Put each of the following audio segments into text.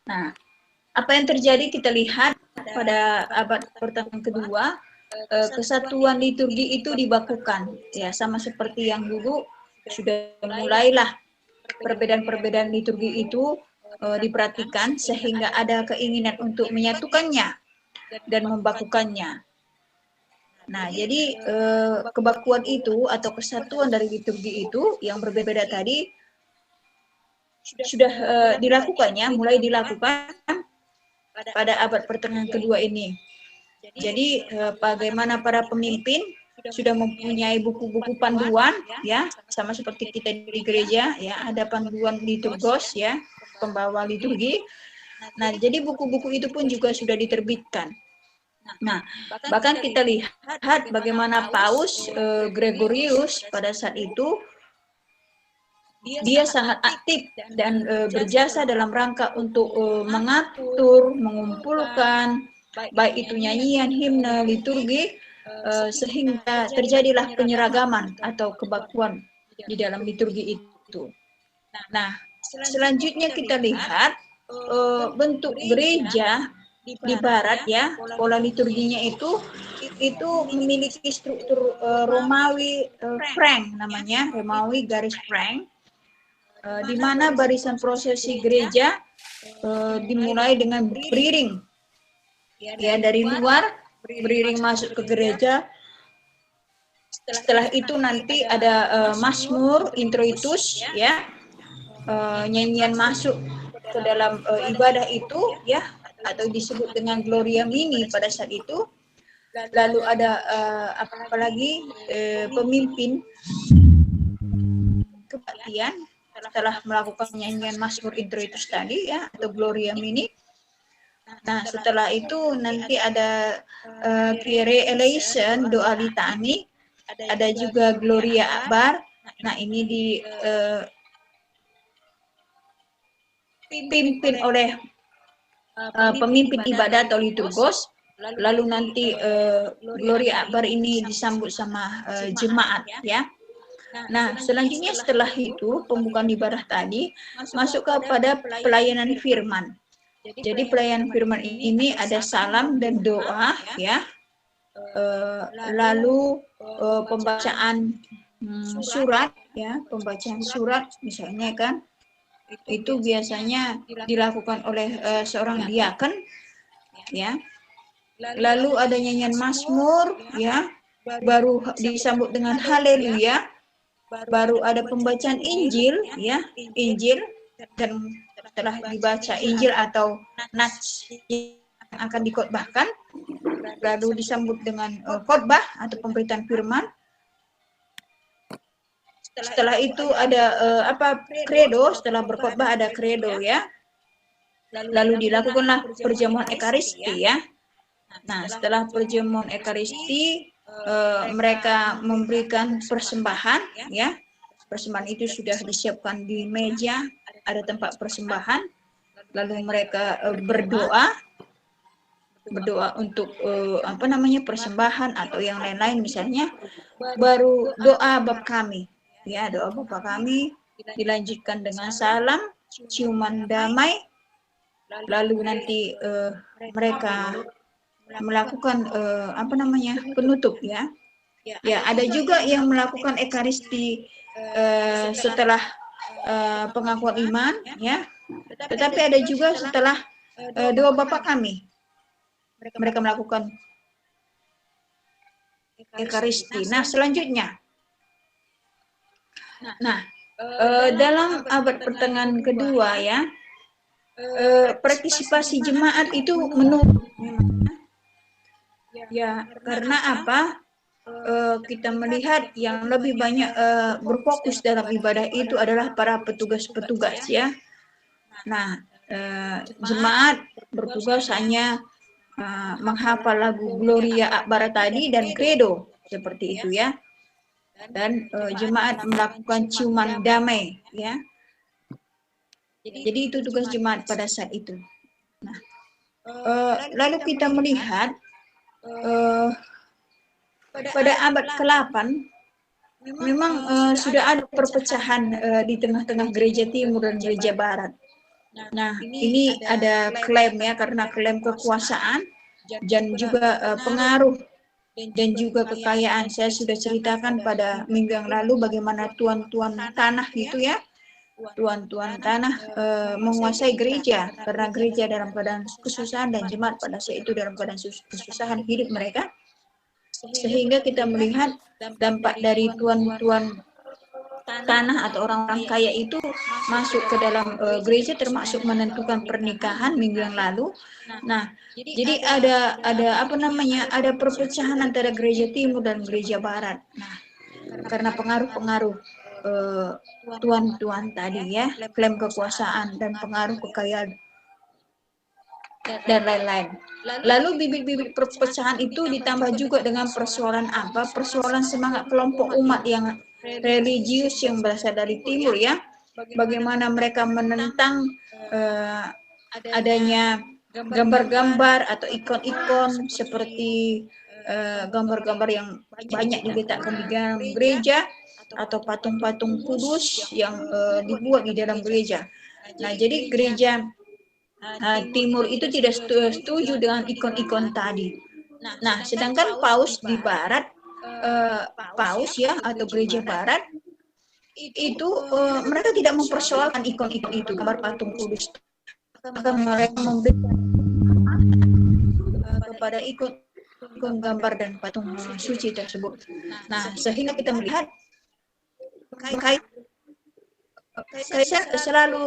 Nah, apa yang terjadi kita lihat pada abad pertengahan kedua, kesatuan liturgi itu dibakukan, ya sama seperti yang dulu sudah mulailah perbedaan-perbedaan liturgi itu diperhatikan sehingga ada keinginan untuk menyatukannya dan membakukannya. Nah, jadi kebakuan itu atau kesatuan dari liturgi itu yang berbeda tadi sudah mulai dilakukan pada abad pertengahan kedua ini. Jadi bagaimana para pemimpin sudah mempunyai buku-buku panduan, ya sama seperti kita di gereja, ya ada panduan liturgos, ya pembawa liturgi. Nah, jadi buku-buku itu pun juga sudah diterbitkan. Nah, bahkan kita lihat bagaimana Paus Gregorius pada saat itu dia sangat aktif dan berjasa dalam rangka untuk mengatur, mengumpulkan baik itu nyanyian, himne, liturgi, sehingga terjadilah penyeragaman atau kebakuan di dalam liturgi itu. Nah, selanjutnya kita lihat bentuk gereja di barat, ya, pola liturginya itu memiliki struktur Romawi frank namanya, Romawi garis frank, di mana barisan prosesi gereja dimulai dengan beriring, ya dari luar beriring masuk ke gereja. Setelah itu nanti ada mazmur, introitus, ya nyanyian masuk ke dalam ibadah itu, ya atau disebut dengan Gloria Mini pada saat itu. Lalu ada apalagi pemimpin kebaktian setelah melakukan nyanyian mazmur introitus tadi, ya atau Gloria Mini. Nah, setelah itu nanti ada Kyrie eleison, doa litani, ada juga Gloria Akbar. Nah, ini dipimpin oleh pemimpin ibadah atau liturgos. Lalu nanti Gloria Akbar ini disambut sama jemaat, ya. Nah, selanjutnya setelah itu pembukaan ibadah tadi masuk kepada pelayanan firman. Jadi pelayanan firman ini ada salam dan doa, ya. Lalu pembacaan surat, ya, pembacaan surat misalnya kan itu biasanya dilakukan oleh seorang diaken, ya. Lalu ada nyanyian mazmur, ya, baru disambut dengan haleluya, baru ada pembacaan Injil, ya, Injil, dan setelah dibaca Injil atau nats yang akan dikhotbahkan, lalu disambut dengan khotbah atau pemberitaan firman. Setelah itu ada credo, setelah berkhotbah ada credo, ya. Lalu dilakukanlah perjamuan ekaristi, ya. Nah, setelah perjamuan ekaristi mereka memberikan persembahan, ya. Persembahan itu sudah disiapkan di meja, ada tempat persembahan. Lalu mereka berdoa untuk persembahan atau yang lain-lain misalnya. Baru doa Bapa Kami, ya, doa Bapa Kami dilanjutkan dengan salam, ciuman damai. Lalu nanti mereka melakukan penutup, ya. Ya, ada juga yang melakukan ekaristi setelah pengakuan iman, ya. Tetapi ada juga setelah doa Bapa Kami. Mereka melakukan ekaristi. Nah, selanjutnya. Nah, dalam abad pertengahan kedua, ya, partisipasi jemaat itu menurun. Ya, karena apa? Kita melihat yang lebih banyak berfokus dalam ibadah itu adalah para petugas-petugas, ya. Nah, jemaat bertugas hanya menghafal lagu Gloria Akbar tadi dan credo seperti itu, ya. Dan jemaat melakukan ciuman damai, ya. Jadi itu tugas jemaat pada saat itu. Nah, lalu kita melihat pada abad ke-8 memang sudah ada perpecahan di tengah-tengah gereja timur dan gereja barat. Nah, ini ada klaim ya, karena klaim kekuasaan dan juga pengaruh dan juga kekayaan. Saya sudah ceritakan pada minggu yang lalu bagaimana tuan-tuan tanah itu ya, tuan-tuan tanah menguasai gereja, karena gereja dalam keadaan kesusahan dan jemaat pada saat itu dalam keadaan kesusahan hidup mereka, sehingga kita melihat dampak dari tuan-tuan tanah atau orang-orang kaya itu masuk ke dalam gereja, termasuk menentukan pernikahan minggu yang lalu. Nah, jadi ada apa namanya, ada perpecahan antara gereja timur dan gereja barat. Nah, karena pengaruh-pengaruh tuan-tuan tadi ya, klaim kekuasaan dan pengaruh kekayaan dan lain-lain. Lalu bibit-bibit perpecahan itu ditambah juga dengan persoalan apa? Persoalan semangat kelompok umat yang religius yang berasal dari timur ya. Bagaimana mereka menentang adanya gambar-gambar atau ikon-ikon seperti gambar-gambar yang banyak diletakkan di dalam gereja atau patung-patung kudus yang dibuat di dalam gereja. Nah, jadi gereja timur itu tidak setuju dengan ikon-ikon tadi. Nah, sedangkan paus di barat, paus ya atau gereja barat itu mereka tidak mempersoalkan ikon-ikon itu, gambar patung kudus. Maka mereka memberikan kepada ikon gambar dan patung suci tersebut. Nah, sehingga kita melihat kaisar selalu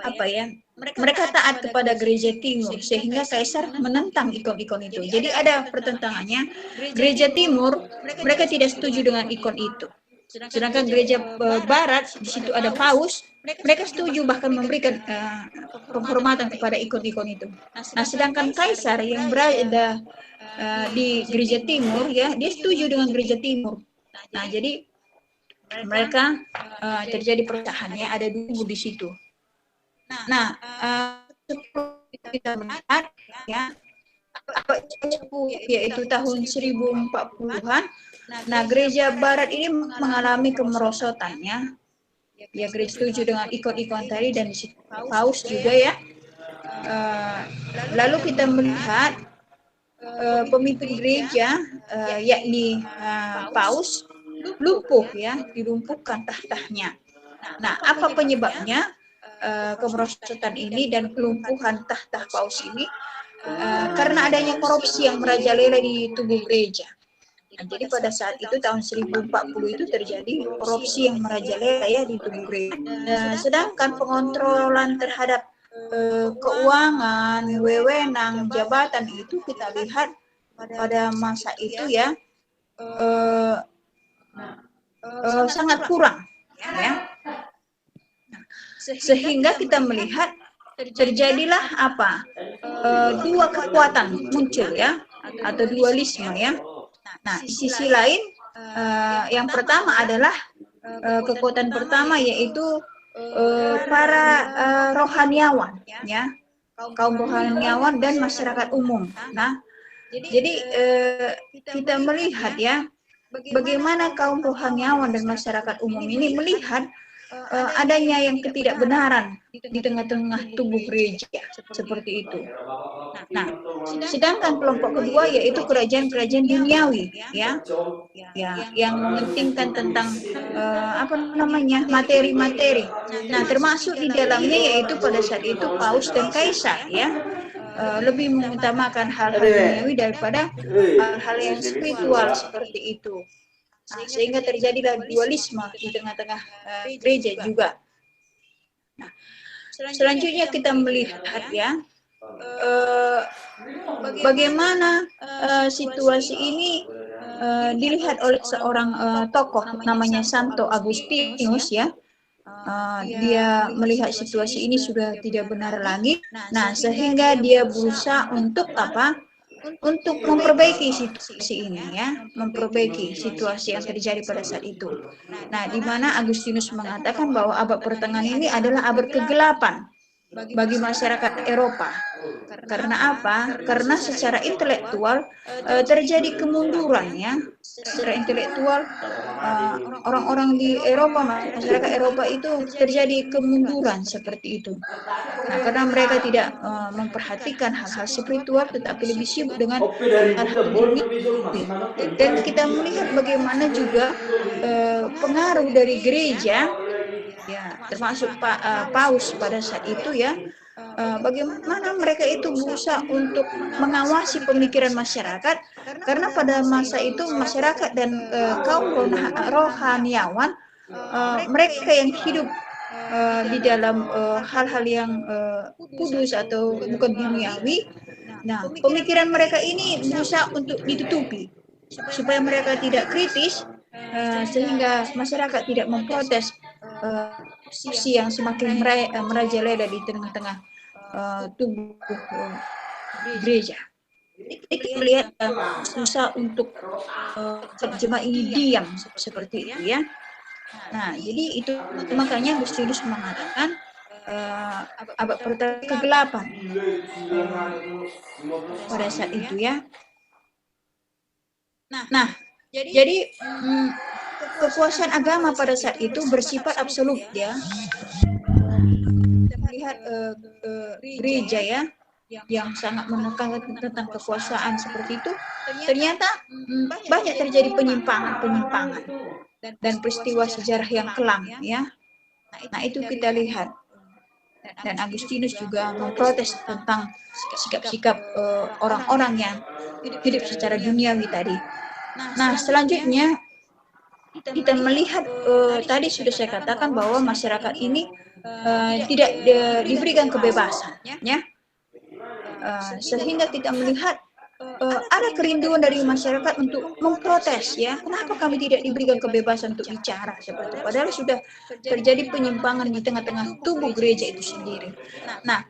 apa ya, mereka taat kepada gereja timur, sehingga kaisar menentang ikon-ikon itu. Jadi ada pertentangannya. Gereja timur mereka tidak setuju dengan ikon itu, sedangkan gereja barat di situ ada paus, mereka setuju, bahkan memberikan penghormatan kepada ikon-ikon itu. Nah, sedangkan kaisar yang berada di gereja timur ya, dia setuju dengan gereja timur. Nah, jadi mereka terjadi perpecahannya, ada dua di situ. Nah, kita melihat ya, yaitu tahun 1040-an. Nah, gereja barat ini mengalami kemerosotannya. Ya, gereja setuju dengan ikon-ikon tadi dan paus juga ya. Lalu kita melihat pemimpin gereja yakni paus lumpuh ya, dilumpuhkan tahtanya. Nah, apa penyebabnya kemerosotan ini dan kelumpuhan tahta paus ini? Karena adanya korupsi yang merajalela di tubuh gereja. Nah, jadi pada saat itu tahun 1040 itu terjadi korupsi yang merajalela ya di tubuh gereja. Sedangkan pengontrolan terhadap keuangan, wewenang, jabatan itu kita lihat pada masa itu ya sangat kurang ya. Sehingga kita melihat terjadilah apa? Dua kekuatan muncul ya, atau dualisme ya. Nah, di sisi lain yang pertama adalah kekuatan pertama yaitu para rohaniawan ya, kaum rohaniawan dan masyarakat umum. Nah, jadi kita melihat ya bagaimana kaum rohaniawan dan masyarakat umum ini melihat adanya yang ketidakbenaran di tengah-tengah tubuh gereja seperti itu. Nah, sedangkan kelompok kedua yaitu kerajaan-kerajaan duniawi ya, yang mementingkan tentang apa namanya, materi-materi. Nah, termasuk di dalamnya yaitu pada saat itu paus dan kaisar ya, lebih mengutamakan hal-hal duniawi daripada hal-hal yang spiritual seperti itu. Nah, sehingga terjadilah dualisme di tengah-tengah gereja juga. Nah, selanjutnya kita melihat ya bagaimana situasi ini dilihat oleh seorang tokoh namanya Santo Agustinus ya. Dia melihat situasi ini sudah tidak benar lagi. Nah, sehingga dia berusaha untuk apa? Untuk memperbaiki situasi ini ya, memperbaiki situasi yang terjadi pada saat itu. Nah, di mana Agustinus mengatakan bahwa abad pertengahan ini adalah abad kegelapan bagi masyarakat Eropa. Karena apa? Karena secara intelektual terjadi kemunduran ya. Secara intelektual orang-orang di Eropa, masyarakat Eropa itu terjadi kemunduran seperti itu. Nah, karena mereka tidak memperhatikan hal-hal spiritual, tetapi lebih sibuk dengan hal-hal dunia. Dan kita melihat bagaimana juga pengaruh dari gereja, ya, termasuk Paus pada saat itu ya, bagaimana mereka itu berusaha untuk mengawasi pemikiran masyarakat, karena pada masa itu masyarakat dan kaum rohaniawan, mereka yang hidup di dalam hal-hal yang kudus atau bukan duniawi. Nah, pemikiran mereka ini berusaha untuk ditutupi supaya mereka tidak kritis, sehingga masyarakat tidak memprotes opsi yang semakin merajalela di tengah-tengah tubuh gereja. Jadi kita lihat susah untuk jemaat ini diam seperti itu ya. Nah, jadi itu makanya Agustinus mengatakan abad pertama kegelapan pada saat itu ya. Nah, jadi kekuasaan agama pada saat itu bersifat absolut ya. Kita melihat gereja ya yang sangat menekankan tentang kekuasaan seperti itu, ternyata banyak terjadi penyimpangan dan peristiwa sejarah yang kelam ya. Nah, itu kita lihat. Dan Agustinus juga memprotes tentang sikap-sikap orang-orang yang hidup secara duniawi tadi. Nah, selanjutnya kita melihat tadi sudah saya katakan bahwa masyarakat ini tidak diberikan kebebasan ya. Sehingga kita melihat ada kerinduan dari masyarakat untuk memprotes ya, kenapa kami tidak diberikan kebebasan untuk bicara seperti itu, padahal sudah terjadi penyimpangan di tengah-tengah tubuh gereja itu sendiri. Nah,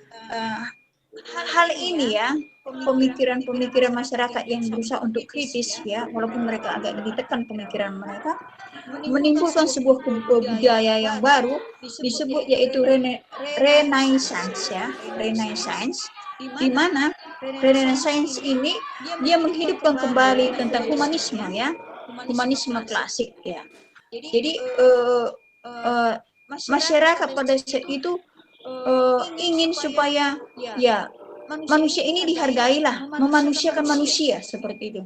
hal ini ya, pemikiran masyarakat yang berusaha untuk kritis ya, walaupun mereka agak ditekan pemikiran mereka, menimbulkan sebuah budaya yang baru disebut yaitu Renaissance ya, Renaissance, di mana Renaissance ini dia menghidupkan kembali tentang humanisme ya, humanisme klasik ya. Jadi masyarakat pada saat itu ingin supaya ya manusia ini dihargailah, memanusiakan manusia seperti itu,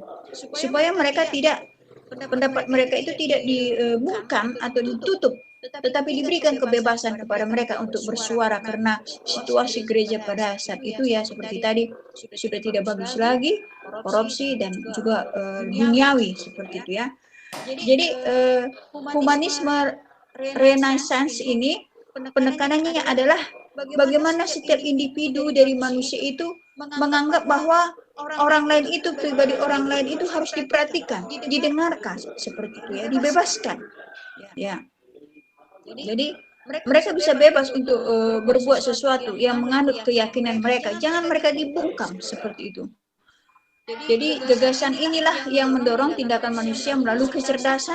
supaya mereka tidak, pendapat mereka itu tidak dibungkam atau ditutup, tetapi diberikan kebebasan kepada mereka untuk bersuara, karena situasi gereja pada saat itu ya seperti tadi sudah tidak bagus lagi, korupsi dan juga duniawi seperti itu ya. Jadi humanisme Renaissance ini penekanannya adalah bagaimana setiap individu dari manusia itu menganggap bahwa orang lain itu, pribadi orang lain itu harus diperhatikan, didengarkan seperti itu ya, dibebaskan ya. Jadi mereka bisa bebas untuk berbuat sesuatu yang menganut keyakinan mereka, jangan mereka dibungkam seperti itu. Jadi gagasan inilah yang mendorong tindakan manusia melalui kecerdasan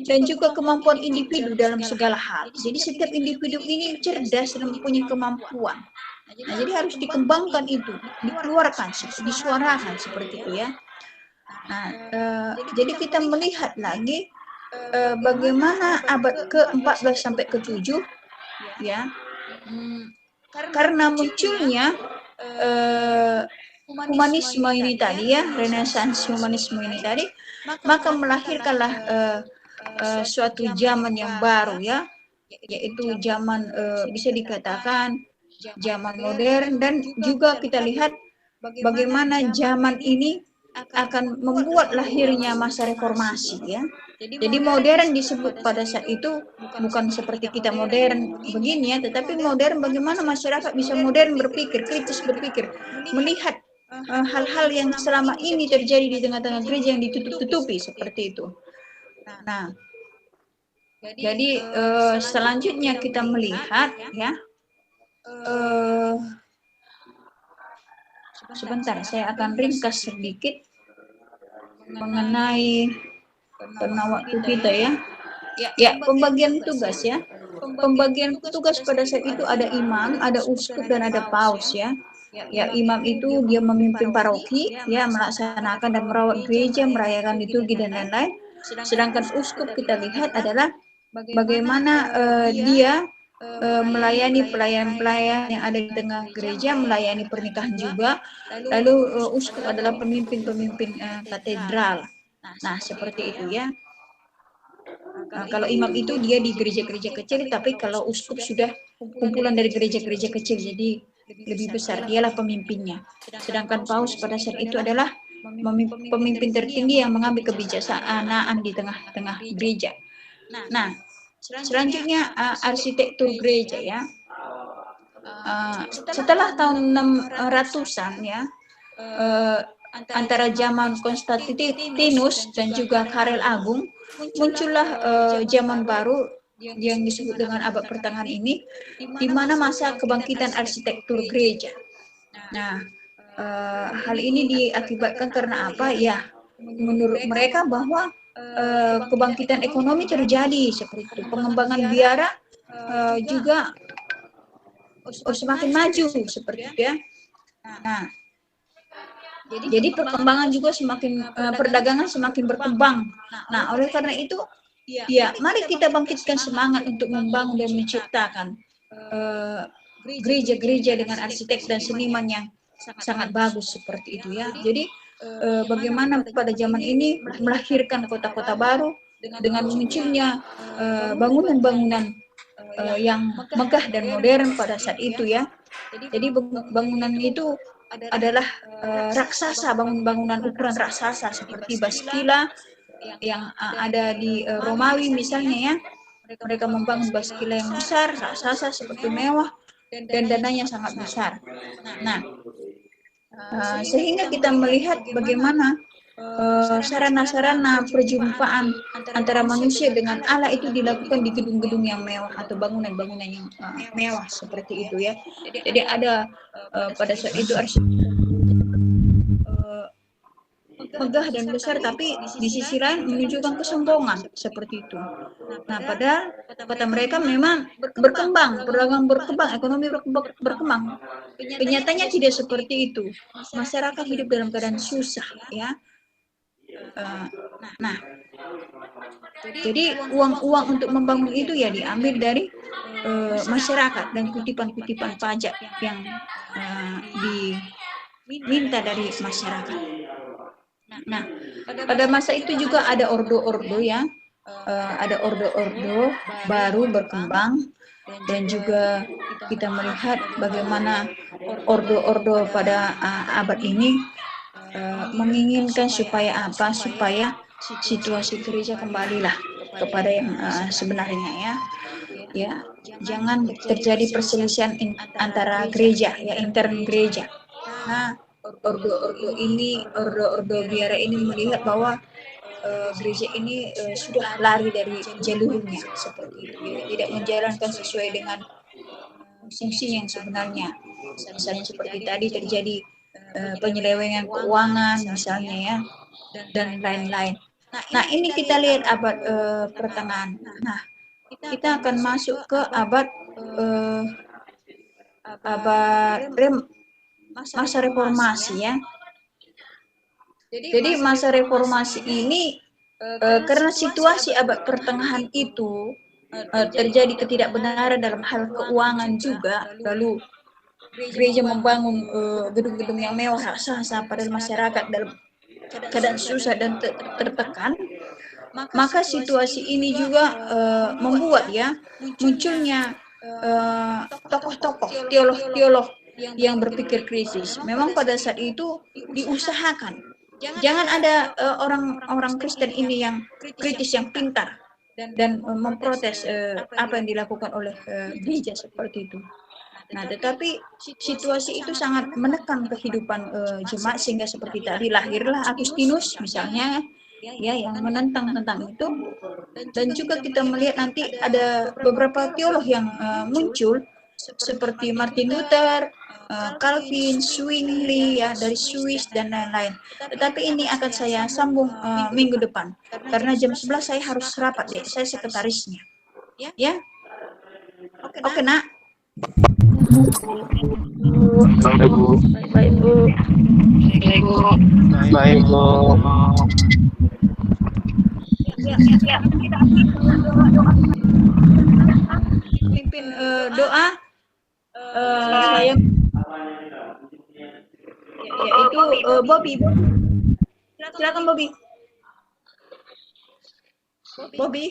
dan juga kemampuan individu dalam segala hal. Jadi setiap individu ini cerdas dan mempunyai kemampuan. Nah, jadi harus dikembangkan itu, dikeluarkan, disuarakan seperti itu ya. Nah, jadi kita melihat lagi bagaimana abad ke-14 sampai ke-7 ya, karena munculnya humanisme ini tadi ya, Renaissance humanisme ini tadi, maka melahirkanlah suatu zaman yang baru ya, yaitu zaman bisa dikatakan zaman modern. Dan juga kita lihat bagaimana zaman ini akan membuat lahirnya masa reformasi ya. Jadi modern disebut pada saat itu bukan seperti kita modern begini ya, tetapi modern bagaimana masyarakat bisa modern berpikir, kritis berpikir, melihat hal-hal yang selama ini terjadi di tengah-tengah gereja yang ditutup-tutupi seperti itu. Nah, jadi selanjutnya kita melihat ya, sebentar saya akan ringkas sedikit mengenai karena waktu kita ya. Ya, pembagian tugas ya. Pembagian tugas pada saat itu ada imam, ada uskup dan ada paus ya. Ya, imam itu dia memimpin paroki, ya, melaksanakan dan merawat gereja, merayakan liturgi dan lain-lain. Sedangkan uskup kita lihat adalah bagaimana dia melayani pelayan-pelayan yang ada di tengah gereja, melayani pernikahan juga. Lalu uskup adalah pemimpin-pemimpin katedral. Nah, seperti itu ya. Kalau imam itu dia di gereja-gereja kecil, tapi kalau uskup sudah kumpulan dari gereja-gereja kecil, jadi lebih besar, dialah pemimpinnya. Sedangkan paus pada saat itu adalah pemimpin tertinggi yang mengambil kebijaksanaan di tengah-tengah gereja. Nah, selanjutnya arsitektur gereja ya. Setelah tahun 600-an ya, antara zaman Konstantinus dan juga Karel Agung, muncullah zaman baru yang disebut dengan abad pertengahan ini, di mana masa kebangkitan arsitektur gereja. Nah, hal ini diakibatkan karena apa? Ya, menurut mereka bahwa kebangkitan ekonomi terjadi seperti itu, pengembangan biara juga semakin maju seperti itu ya. Nah, jadi perkembangan juga semakin perdagangan semakin berkembang. Nah, oleh karena itu, ya mari kita bangkitkan semangat untuk membangun dan menciptakan gereja-gereja dengan arsitek dan seniman yang sangat bagus seperti itu ya. Jadi bagaimana pada zaman ini melahirkan kota-kota baru dengan munculnya bangunan-bangunan yang megah dan modern pada saat itu ya. Jadi bangunan itu adalah raksasa, bangunan ukuran raksasa seperti Baskila yang ada di Romawi misalnya ya. Mereka membangun Baskila yang besar, raksasa seperti mewah, dan dananya sangat besar. Nah, sehingga kita melihat bagaimana sarana-sarana perjumpaan antara manusia dengan Allah itu dilakukan di gedung-gedung yang mewah atau bangunan-bangunan yang mewah seperti itu ya. Jadi ada pada saat itu megah dan besar, tapi di sisi lain menunjukkan kesombongan seperti itu. Nah, padahal kata mereka memang berkembang, perdagangan berkembang, ekonomi berkembang. Kenyataannya tidak seperti itu. Masyarakat hidup dalam keadaan susah ya. Nah, jadi uang-uang untuk membangun itu ya diambil dari masyarakat dan kutipan-kutipan pajak yang diminta dari masyarakat. Nah, pada masa itu juga ada ordo-ordo ya, ada ordo-ordo baru berkembang, dan juga kita melihat bagaimana ordo-ordo pada abad ini menginginkan supaya apa? Supaya situasi gereja kembalilah kepada yang sebenarnya ya. Ya, jangan terjadi perselisihan antara gereja ya, intern gereja. Nah, ordo-ordo biara ini melihat bahwa gereja ini sudah lari dari jalurnya seperti itu ya, tidak menjalankan sesuai dengan fungsi yang sebenarnya. Misalnya seperti tadi terjadi penyelewengan keuangan misalnya ya, dan lain-lain. Nah, ini kita lihat abad pertengahan. Nah, kita akan masuk ke abad masa reformasi ya. Jadi masa reformasi ini karena situasi abad pertengahan itu terjadi ketidakbenaran dalam hal keuangan juga, lalu gereja membangun gedung-gedung yang mewah raksasa padahal masyarakat dalam keadaan susah dan tertekan, maka situasi ini juga membuat ya munculnya tokoh-tokoh, teolog-teolog yang berpikir kritis. Memang pada saat itu diusahakan jangan ada orang-orang Kristen ini yang kritis, yang pintar dan memprotes apa yang dilakukan oleh gereja seperti itu. Nah, tetapi situasi itu sangat menekan kehidupan jemaat sehingga seperti tadi lahirlah Agustinus misalnya ya yang menentang tentang itu, dan juga kita melihat nanti ada beberapa teolog yang muncul seperti Martin Luther, Calvin, Zwingli ya dari Swiss dan lain-lain. Tetapi ini akan saya sambung minggu depan karena jam 11 saya harus rapat deh, saya sekretarisnya. Ya. Oke, Nak. Baik, Bu. Baik, Bu. Baik, Bu. Baik, Bu. Ya, sekarang kita akan doa. Pimpin doa. Saya yaitu Bobby. Silakan Bobby. Bobby.